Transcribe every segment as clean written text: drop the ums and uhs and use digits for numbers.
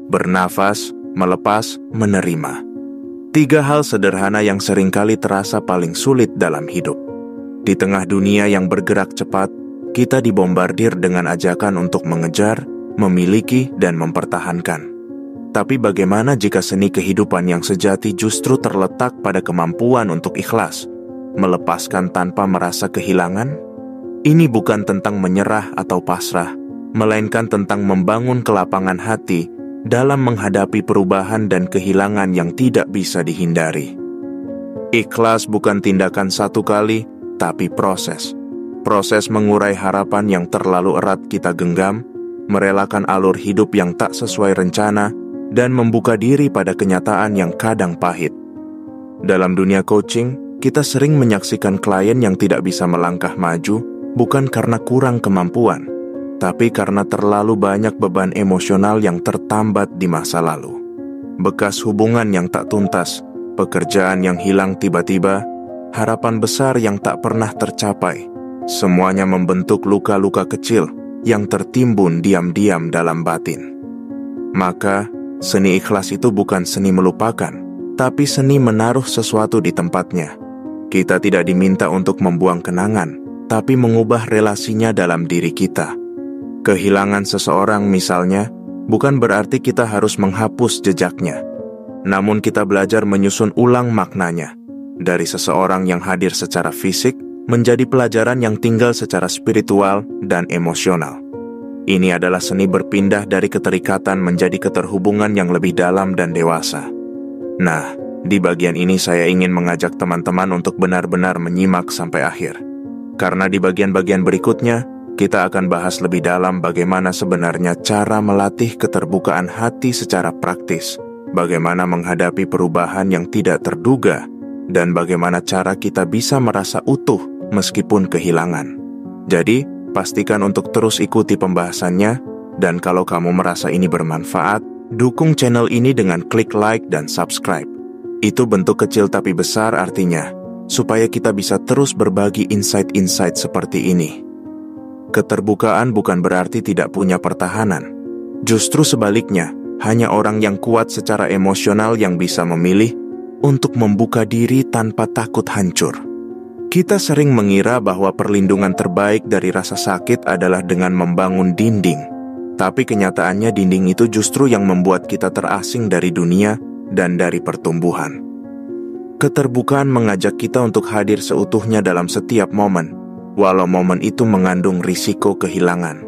Bernafas, melepas, menerima. 3 hal sederhana yang seringkali terasa paling sulit dalam hidup. Di tengah dunia yang bergerak cepat, kita dibombardir dengan ajakan untuk mengejar, memiliki, dan mempertahankan. Tapi bagaimana jika seni kehidupan yang sejati justru terletak pada kemampuan untuk ikhlas, melepaskan tanpa merasa kehilangan? Ini bukan tentang menyerah atau pasrah, melainkan tentang membangun kelapangan hati dalam menghadapi perubahan dan kehilangan yang tidak bisa dihindari. Ikhlas bukan tindakan satu kali, tapi proses. Proses mengurai harapan yang terlalu erat kita genggam, merelakan alur hidup yang tak sesuai rencana, dan membuka diri pada kenyataan yang kadang pahit. Dalam dunia coaching, kita sering menyaksikan klien yang tidak bisa melangkah maju, bukan karena kurang kemampuan, tapi karena terlalu banyak beban emosional yang tertambat di masa lalu. Bekas hubungan yang tak tuntas, pekerjaan yang hilang tiba-tiba, harapan besar yang tak pernah tercapai, semuanya membentuk luka-luka kecil yang tertimbun diam-diam dalam batin. Maka, seni ikhlas itu bukan seni melupakan, tapi seni menaruh sesuatu di tempatnya. Kita tidak diminta untuk membuang kenangan, tapi mengubah relasinya dalam diri kita. Kehilangan seseorang misalnya, bukan berarti kita harus menghapus jejaknya. Namun kita belajar menyusun ulang maknanya. Dari seseorang yang hadir secara fisik, menjadi pelajaran yang tinggal secara spiritual dan emosional. Ini adalah seni berpindah dari keterikatan menjadi keterhubungan yang lebih dalam dan dewasa. Nah, di bagian ini saya ingin mengajak teman-teman untuk benar-benar menyimak sampai akhir. Karena di bagian-bagian berikutnya, kita akan bahas lebih dalam bagaimana sebenarnya cara melatih keterbukaan hati secara praktis, bagaimana menghadapi perubahan yang tidak terduga, dan bagaimana cara kita bisa merasa utuh meskipun kehilangan. Jadi, pastikan untuk terus ikuti pembahasannya, dan kalau kamu merasa ini bermanfaat, dukung channel ini dengan klik like dan subscribe. Itu bentuk kecil tapi besar artinya, supaya kita bisa terus berbagi insight-insight seperti ini. Keterbukaan bukan berarti tidak punya pertahanan. Justru sebaliknya, hanya orang yang kuat secara emosional yang bisa memilih untuk membuka diri tanpa takut hancur. Kita sering mengira bahwa perlindungan terbaik dari rasa sakit adalah dengan membangun dinding. Tapi kenyataannya dinding itu justru yang membuat kita terasing dari dunia dan dari pertumbuhan. Keterbukaan mengajak kita untuk hadir seutuhnya dalam setiap momen, walau momen itu mengandung risiko kehilangan.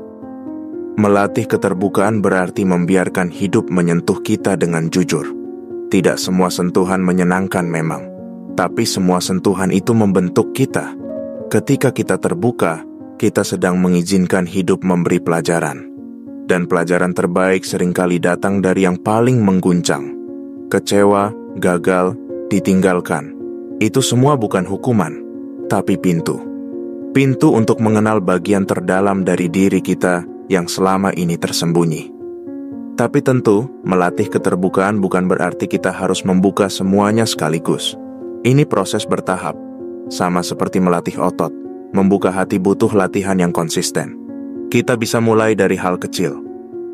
Melatih keterbukaan berarti membiarkan hidup menyentuh kita dengan jujur. Tidak semua sentuhan menyenangkan memang, tapi semua sentuhan itu membentuk kita. Ketika kita terbuka, kita sedang mengizinkan hidup memberi pelajaran. Dan pelajaran terbaik seringkali datang dari yang paling mengguncang. Kecewa, gagal, ditinggalkan. Itu semua bukan hukuman, tapi pintu. Pintu untuk mengenal bagian terdalam dari diri kita yang selama ini tersembunyi. Tapi tentu, melatih keterbukaan bukan berarti kita harus membuka semuanya sekaligus. Ini proses bertahap. Sama seperti melatih otot, membuka hati butuh latihan yang konsisten. Kita bisa mulai dari hal kecil.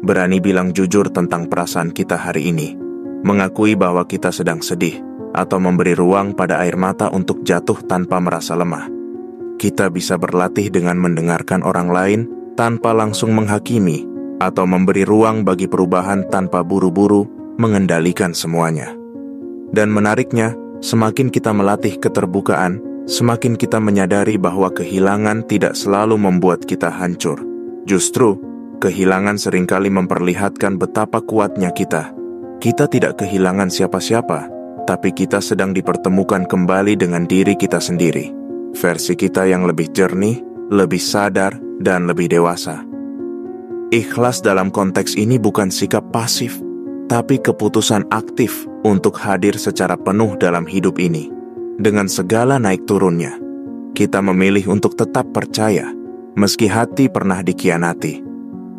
Berani bilang jujur tentang perasaan kita hari ini. Mengakui bahwa kita sedang sedih, atau memberi ruang pada air mata untuk jatuh tanpa merasa lemah. Kita bisa berlatih dengan mendengarkan orang lain tanpa langsung menghakimi, atau memberi ruang bagi perubahan tanpa buru-buru mengendalikan semuanya. Dan menariknya, semakin kita melatih keterbukaan, semakin kita menyadari bahwa kehilangan tidak selalu membuat kita hancur. Justru, kehilangan seringkali memperlihatkan betapa kuatnya kita. Kita tidak kehilangan siapa-siapa, tapi kita sedang dipertemukan kembali dengan diri kita sendiri. Versi kita yang lebih jernih, lebih sadar, dan lebih dewasa. Ikhlas dalam konteks ini bukan sikap pasif, tapi keputusan aktif untuk hadir secara penuh dalam hidup ini. Dengan segala naik turunnya, kita memilih untuk tetap percaya, meski hati pernah dikhianati.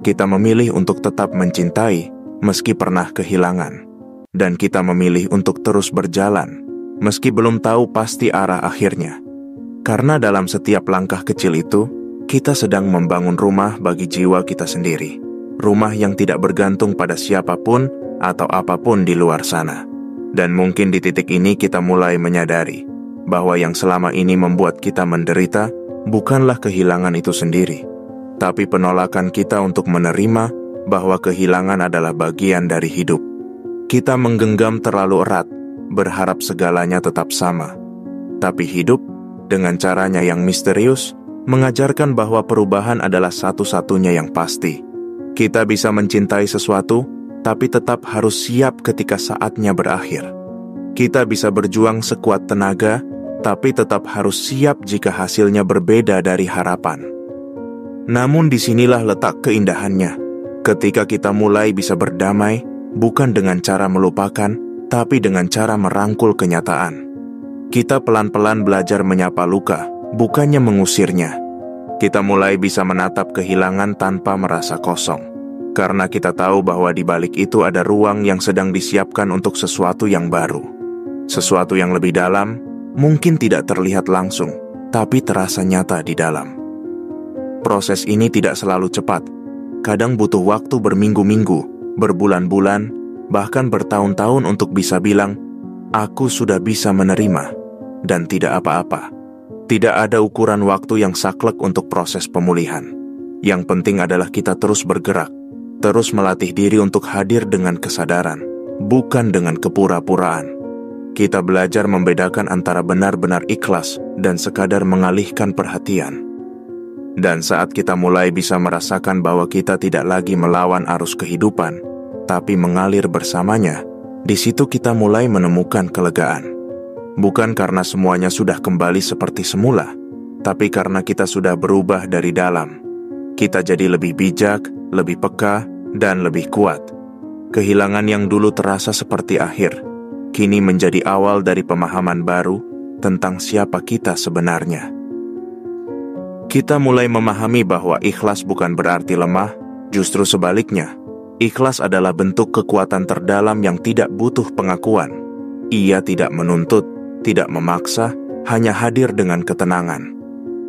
Kita memilih untuk tetap mencintai, meski pernah kehilangan. Dan kita memilih untuk terus berjalan, meski belum tahu pasti arah akhirnya. Karena dalam setiap langkah kecil itu, kita sedang membangun rumah bagi jiwa kita sendiri. rumah yang tidak bergantung pada siapapun atau apapun di luar sana. Dan mungkin di titik ini kita mulai menyadari bahwa yang selama ini membuat kita menderita bukanlah kehilangan itu sendiri, tapi penolakan kita untuk menerima bahwa kehilangan adalah bagian dari hidup. Kita menggenggam terlalu erat, berharap segalanya tetap sama. Tapi hidup, dengan caranya yang misterius, mengajarkan bahwa perubahan adalah satu-satunya yang pasti. Kita bisa mencintai sesuatu, tapi tetap harus siap ketika saatnya berakhir. Kita bisa berjuang sekuat tenaga, tapi tetap harus siap jika hasilnya berbeda dari harapan. Namun disinilah letak keindahannya, ketika kita mulai bisa berdamai, bukan dengan cara melupakan, tapi dengan cara merangkul kenyataan. Kita pelan-pelan belajar menyapa luka, bukannya mengusirnya. Kita mulai bisa menatap kehilangan tanpa merasa kosong, karena kita tahu bahwa di balik itu ada ruang yang sedang disiapkan untuk sesuatu yang baru. Sesuatu yang lebih dalam, mungkin tidak terlihat langsung, tapi terasa nyata di dalam. Proses ini tidak selalu cepat, kadang butuh waktu berminggu-minggu, berbulan-bulan, bahkan bertahun-tahun untuk bisa bilang, aku sudah bisa menerima, dan tidak apa-apa. Tidak ada ukuran waktu yang saklek untuk proses pemulihan. Yang penting adalah kita terus bergerak, terus melatih diri untuk hadir dengan kesadaran, bukan dengan kepura-puraan. Kita belajar membedakan antara benar-benar ikhlas dan sekadar mengalihkan perhatian. Dan saat kita mulai bisa merasakan bahwa kita tidak lagi melawan arus kehidupan, tapi mengalir bersamanya, di situ kita mulai menemukan kelegaan. Bukan karena semuanya sudah kembali seperti semula, tapi karena kita sudah berubah dari dalam. Kita jadi lebih bijak, lebih peka, dan lebih kuat. Kehilangan yang dulu terasa seperti akhir, kini menjadi awal dari pemahaman baru tentang siapa kita sebenarnya. Kita mulai memahami bahwa ikhlas bukan berarti lemah, justru sebaliknya. Ikhlas adalah bentuk kekuatan terdalam yang tidak butuh pengakuan. Ia tidak menuntut, tidak memaksa, hanya hadir dengan ketenangan.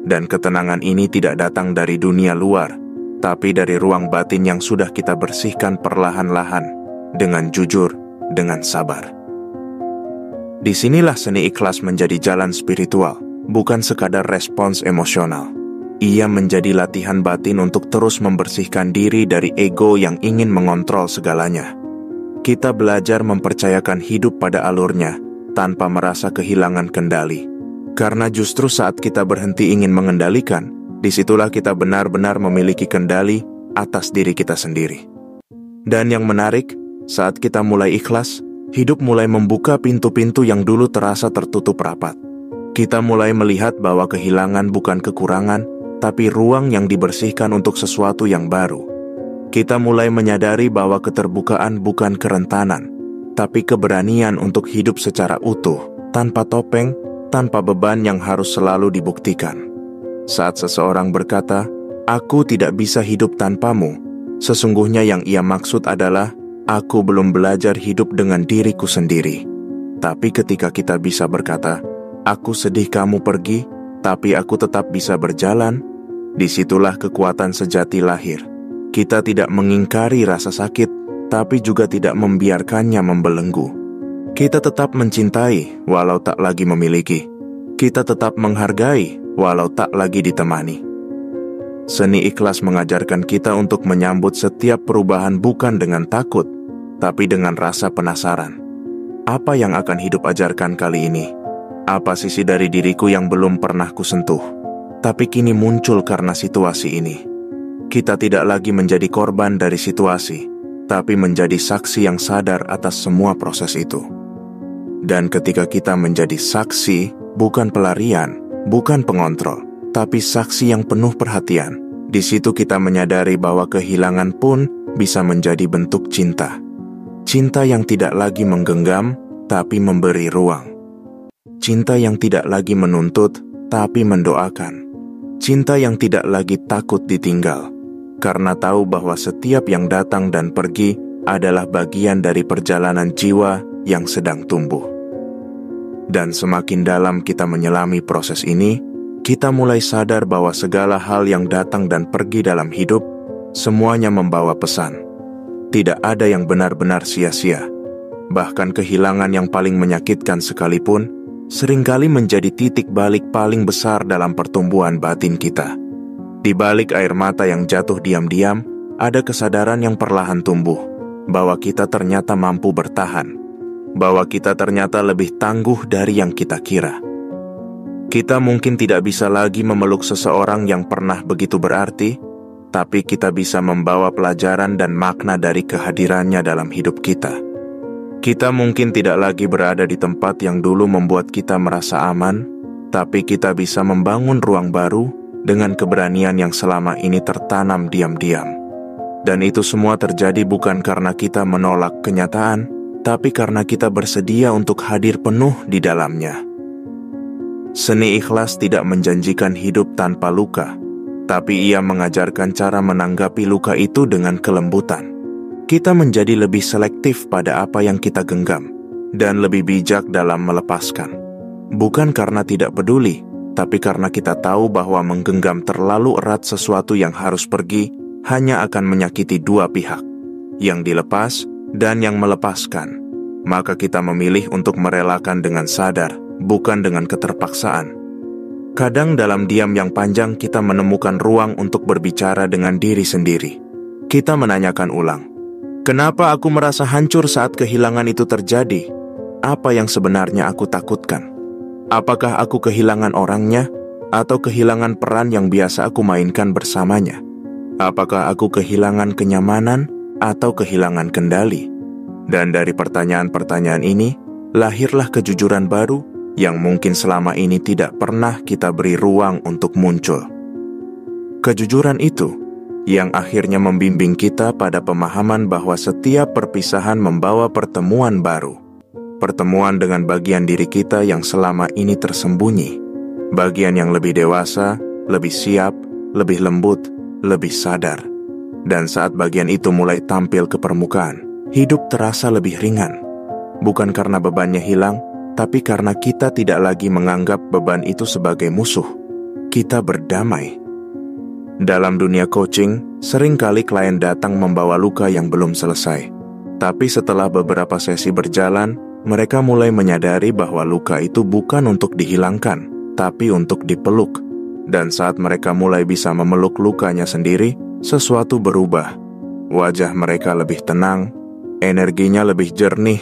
Dan ketenangan ini tidak datang dari dunia luar, tapi dari ruang batin yang sudah kita bersihkan perlahan-lahan, dengan jujur, dengan sabar. Disinilah seni ikhlas menjadi jalan spiritual, bukan sekadar respons emosional. Ia menjadi latihan batin untuk terus membersihkan diri dari ego yang ingin mengontrol segalanya. Kita belajar mempercayakan hidup pada alurnya, tanpa merasa kehilangan kendali. Karena justru saat kita berhenti ingin mengendalikan, disitulah kita benar-benar memiliki kendali atas diri kita sendiri. Dan yang menarik, saat kita mulai ikhlas, hidup mulai membuka pintu-pintu yang dulu terasa tertutup rapat. Kita mulai melihat bahwa kehilangan bukan kekurangan, tapi ruang yang dibersihkan untuk sesuatu yang baru. Kita mulai menyadari bahwa keterbukaan bukan kerentanan, tapi keberanian untuk hidup secara utuh, tanpa topeng, tanpa beban yang harus selalu dibuktikan. Saat seseorang berkata, "Aku tidak bisa hidup tanpamu," sesungguhnya yang ia maksud adalah, aku belum belajar hidup dengan diriku sendiri. Tapi ketika kita bisa berkata, "Aku sedih kamu pergi, tapi aku tetap bisa berjalan," disitulah kekuatan sejati lahir. Kita tidak mengingkari rasa sakit, tapi juga tidak membiarkannya membelenggu. Kita tetap mencintai, walau tak lagi memiliki. Kita tetap menghargai, walau tak lagi ditemani. Seni ikhlas mengajarkan kita untuk menyambut setiap perubahan bukan dengan takut, tapi dengan rasa penasaran. Apa yang akan hidup ajarkan kali ini? Apa sisi dari diriku yang belum pernah kusentuh, tapi kini muncul karena situasi ini? Kita tidak lagi menjadi korban dari situasi, tapi menjadi saksi yang sadar atas semua proses itu. Dan ketika kita menjadi saksi, bukan pelarian, bukan pengontrol, tapi saksi yang penuh perhatian, di situ kita menyadari bahwa kehilangan pun bisa menjadi bentuk cinta. Cinta yang tidak lagi menggenggam, tapi memberi ruang. Cinta yang tidak lagi menuntut, tapi mendoakan. Cinta yang tidak lagi takut ditinggal, karena tahu bahwa setiap yang datang dan pergi adalah bagian dari perjalanan jiwa yang sedang tumbuh. Dan semakin dalam kita menyelami proses ini, kita mulai sadar bahwa segala hal yang datang dan pergi dalam hidup semuanya membawa pesan. Tidak ada yang benar-benar sia-sia. Bahkan kehilangan yang paling menyakitkan sekalipun, seringkali menjadi titik balik paling besar dalam pertumbuhan batin kita. Di balik air mata yang jatuh diam-diam, ada kesadaran yang perlahan tumbuh, bahwa kita ternyata mampu bertahan, bahwa kita ternyata lebih tangguh dari yang kita kira. Kita mungkin tidak bisa lagi memeluk seseorang yang pernah begitu berarti, tapi kita bisa membawa pelajaran dan makna dari kehadirannya dalam hidup kita. Kita mungkin tidak lagi berada di tempat yang dulu membuat kita merasa aman, tapi kita bisa membangun ruang baru dengan keberanian yang selama ini tertanam diam-diam. Dan itu semua terjadi bukan karena kita menolak kenyataan, tapi karena kita bersedia untuk hadir penuh di dalamnya. Seni ikhlas tidak menjanjikan hidup tanpa luka, tapi ia mengajarkan cara menanggapi luka itu dengan kelembutan. Kita menjadi lebih selektif pada apa yang kita genggam, dan lebih bijak dalam melepaskan. Bukan karena tidak peduli, tapi karena kita tahu bahwa menggenggam terlalu erat sesuatu yang harus pergi, hanya akan menyakiti dua pihak, yang dilepas dan yang melepaskan. Maka kita memilih untuk merelakan dengan sadar, bukan dengan keterpaksaan. Kadang dalam diam yang panjang kita menemukan ruang untuk berbicara dengan diri sendiri. Kita menanyakan ulang, kenapa aku merasa hancur saat kehilangan itu terjadi? Apa yang sebenarnya aku takutkan? Apakah aku kehilangan orangnya, atau kehilangan peran yang biasa aku mainkan bersamanya? Apakah aku kehilangan kenyamanan, atau kehilangan kendali? Dan dari pertanyaan-pertanyaan ini, lahirlah kejujuran baru yang mungkin selama ini tidak pernah kita beri ruang untuk muncul. Kejujuran itu yang akhirnya membimbing kita pada pemahaman bahwa setiap perpisahan membawa pertemuan baru. Pertemuan dengan bagian diri kita yang selama ini tersembunyi. Bagian yang lebih dewasa, lebih siap, lebih lembut, lebih sadar. Dan saat bagian itu mulai tampil ke permukaan, hidup terasa lebih ringan. Bukan karena bebannya hilang, tapi karena kita tidak lagi menganggap beban itu sebagai musuh. Kita berdamai. Dalam dunia coaching, seringkali klien datang membawa luka yang belum selesai. Tapi setelah beberapa sesi berjalan, mereka mulai menyadari bahwa luka itu bukan untuk dihilangkan, tapi untuk dipeluk. Dan saat mereka mulai bisa memeluk lukanya sendiri, sesuatu berubah. Wajah mereka lebih tenang, energinya lebih jernih,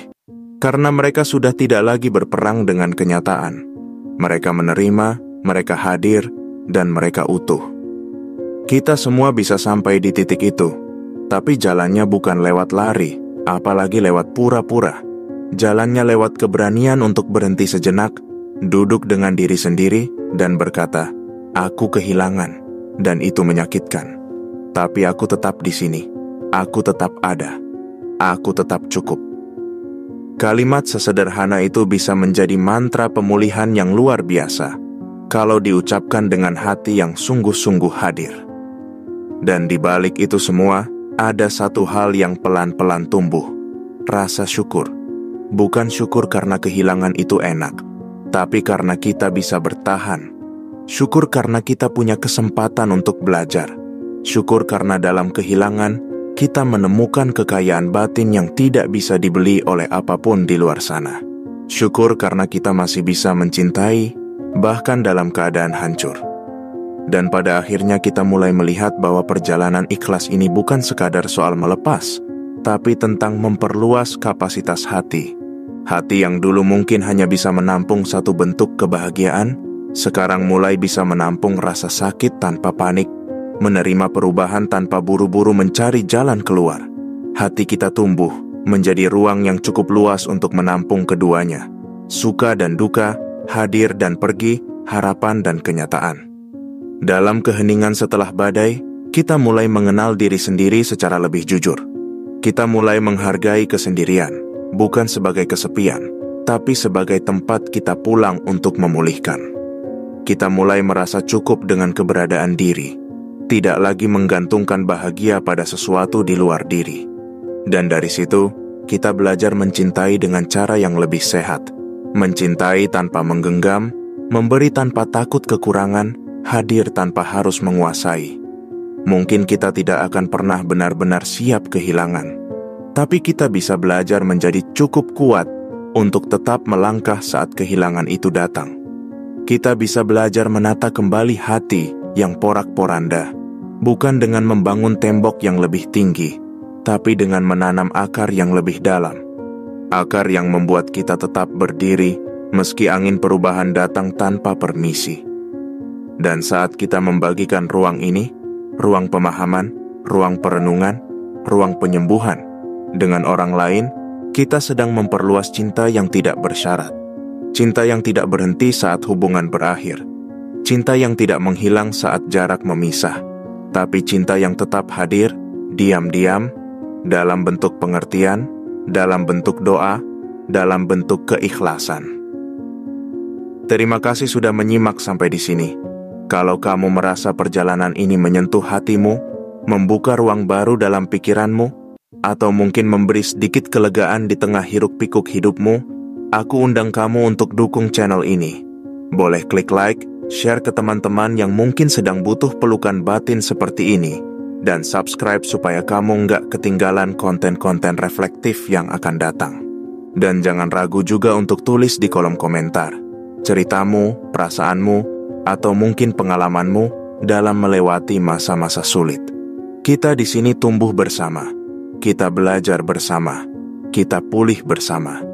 karena mereka sudah tidak lagi berperang dengan kenyataan. Mereka menerima, mereka hadir, dan mereka utuh. Kita semua bisa sampai di titik itu, tapi jalannya bukan lewat lari, apalagi lewat pura-pura. Jalannya lewat keberanian untuk berhenti sejenak, duduk dengan diri sendiri, dan berkata, aku kehilangan, dan itu menyakitkan. Tapi aku tetap di sini, aku tetap ada, aku tetap cukup. Kalimat sesederhana itu bisa menjadi mantra pemulihan yang luar biasa, kalau diucapkan dengan hati yang sungguh-sungguh hadir. Dan di balik itu semua, ada satu hal yang pelan-pelan tumbuh, rasa syukur. Bukan syukur karena kehilangan itu enak, tapi karena kita bisa bertahan. Syukur karena kita punya kesempatan untuk belajar. Syukur karena dalam kehilangan, kita menemukan kekayaan batin yang tidak bisa dibeli oleh apapun di luar sana. Syukur karena kita masih bisa mencintai, bahkan dalam keadaan hancur. Dan pada akhirnya kita mulai melihat bahwa perjalanan ikhlas ini bukan sekadar soal melepas, tapi tentang memperluas kapasitas hati. Hati yang dulu mungkin hanya bisa menampung satu bentuk kebahagiaan, sekarang mulai bisa menampung rasa sakit tanpa panik, menerima perubahan tanpa buru-buru mencari jalan keluar. Hati kita tumbuh menjadi ruang yang cukup luas untuk menampung keduanya. Suka dan duka, hadir dan pergi, harapan dan kenyataan. Dalam keheningan setelah badai, kita mulai mengenal diri sendiri secara lebih jujur. Kita mulai menghargai kesendirian, bukan sebagai kesepian, tapi sebagai tempat kita pulang untuk memulihkan. Kita mulai merasa cukup dengan keberadaan diri, tidak lagi menggantungkan bahagia pada sesuatu di luar diri. Dan dari situ, kita belajar mencintai dengan cara yang lebih sehat, mencintai tanpa menggenggam, memberi tanpa takut kekurangan, hadir tanpa harus menguasai. mungkin kita tidak akan pernah benar-benar siap kehilangan. Tapi kita bisa belajar menjadi cukup kuat untuk tetap melangkah saat kehilangan itu datang. Kita bisa belajar menata kembali hati yang porak-poranda, bukan dengan membangun tembok yang lebih tinggi, tapi dengan menanam akar yang lebih dalam. Akar yang membuat kita tetap berdiri meski angin perubahan datang tanpa permisi. Dan saat kita membagikan ruang ini, ruang pemahaman, ruang perenungan, ruang penyembuhan, dengan orang lain, kita sedang memperluas cinta yang tidak bersyarat. Cinta yang tidak berhenti saat hubungan berakhir. Cinta yang tidak menghilang saat jarak memisah. Tapi cinta yang tetap hadir, diam-diam, dalam bentuk pengertian, dalam bentuk doa, dalam bentuk keikhlasan. Terima kasih sudah menyimak sampai di sini. Kalau kamu merasa perjalanan ini menyentuh hatimu, membuka ruang baru dalam pikiranmu, atau mungkin memberi sedikit kelegaan di tengah hiruk-pikuk hidupmu, aku undang kamu untuk dukung channel ini. Boleh klik like, share ke teman-teman yang mungkin sedang butuh pelukan batin seperti ini, dan subscribe supaya kamu nggak ketinggalan konten-konten reflektif yang akan datang. Dan jangan ragu juga untuk tulis di kolom komentar ceritamu, perasaanmu, atau mungkin pengalamanmu dalam melewati masa-masa sulit. Kita di sini tumbuh bersama, kita belajar bersama, kita pulih bersama.